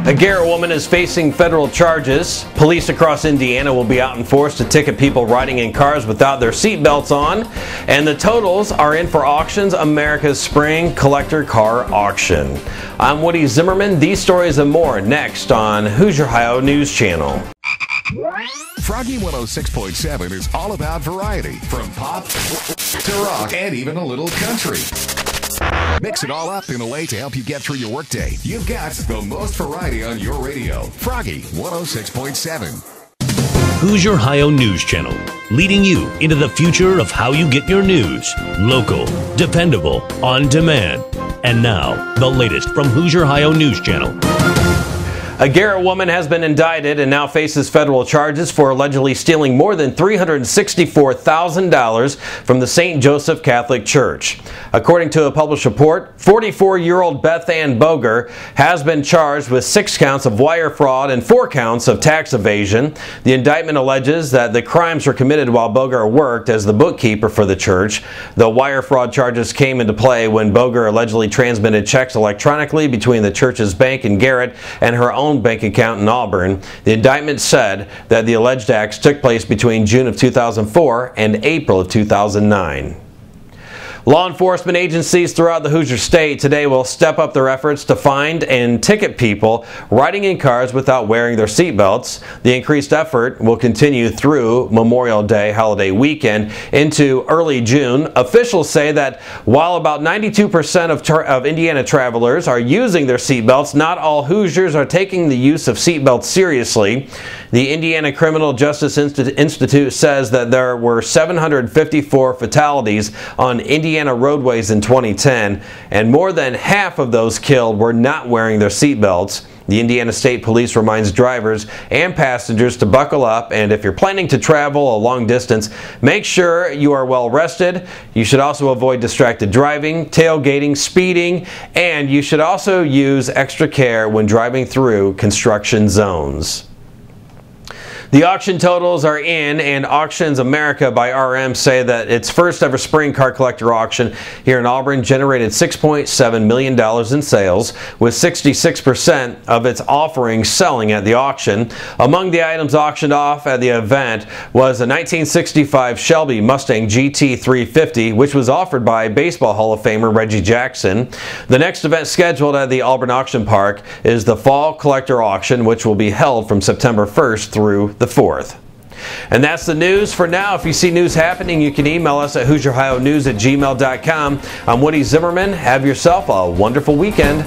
A Garrett woman is facing federal charges. Police across Indiana will be out in force to ticket people riding in cars without their seatbelts on. And the totals are in for auctions, America's spring collector car auction. I'm Woody Zimmerman. These stories and more next on Hoosierhio News Channel. Froggy 106.7 is all about variety, from pop to rock and even a little country. Mix it all up in a way to help you get through your workday. You've got the most variety on your radio. Froggy 106.7. Hoosierhio News Channel, leading you into the future of how you get your news. Local, dependable, on demand. And now, the latest from Hoosierhio News Channel. A Garrett woman has been indicted and now faces federal charges for allegedly stealing more than $364,000 from the St. Joseph Catholic Church. According to a published report, 44-year-old Beth Ann Boger has been charged with 6 counts of wire fraud and 4 counts of tax evasion. The indictment alleges that the crimes were committed while Boger worked as the bookkeeper for the church. The wire fraud charges came into play when Boger allegedly transmitted checks electronically between the church's bank in Garrett and her own bank account in Auburn. The indictment said that the alleged acts took place between June of 2004 and April of 2009. Law enforcement agencies throughout the Hoosier State today will step up their efforts to find and ticket people riding in cars without wearing their seatbelts. The increased effort will continue through Memorial Day holiday weekend into early June. Officials say that while about 92% of Indiana travelers are using their seatbelts, not all Hoosiers are taking the use of seatbelts seriously. The Indiana Criminal Justice Institute says that there were 754 fatalities on Indiana roadways in 2010, and more than half of those killed were not wearing their seatbelts. The Indiana State Police reminds drivers and passengers to buckle up, and if you're planning to travel a long distance, make sure you are well rested. You should also avoid distracted driving, tailgating, speeding, and you should also use extra care when driving through construction zones. The auction totals are in, and Auctions America by RM say that its first ever spring car collector auction here in Auburn generated $6.7 million in sales, with 66% of its offerings selling at the auction. Among the items auctioned off at the event was a 1965 Shelby Mustang GT 350, which was offered by Baseball Hall of Famer Reggie Jackson. The next event scheduled at the Auburn Auction Park is the Fall Collector Auction, which will be held from September 1st through the 4th. And that's the news for now. If you see news happening, you can email us at HoosierHioNews@gmail.com. I'm Woody Zimmerman. Have yourself a wonderful weekend.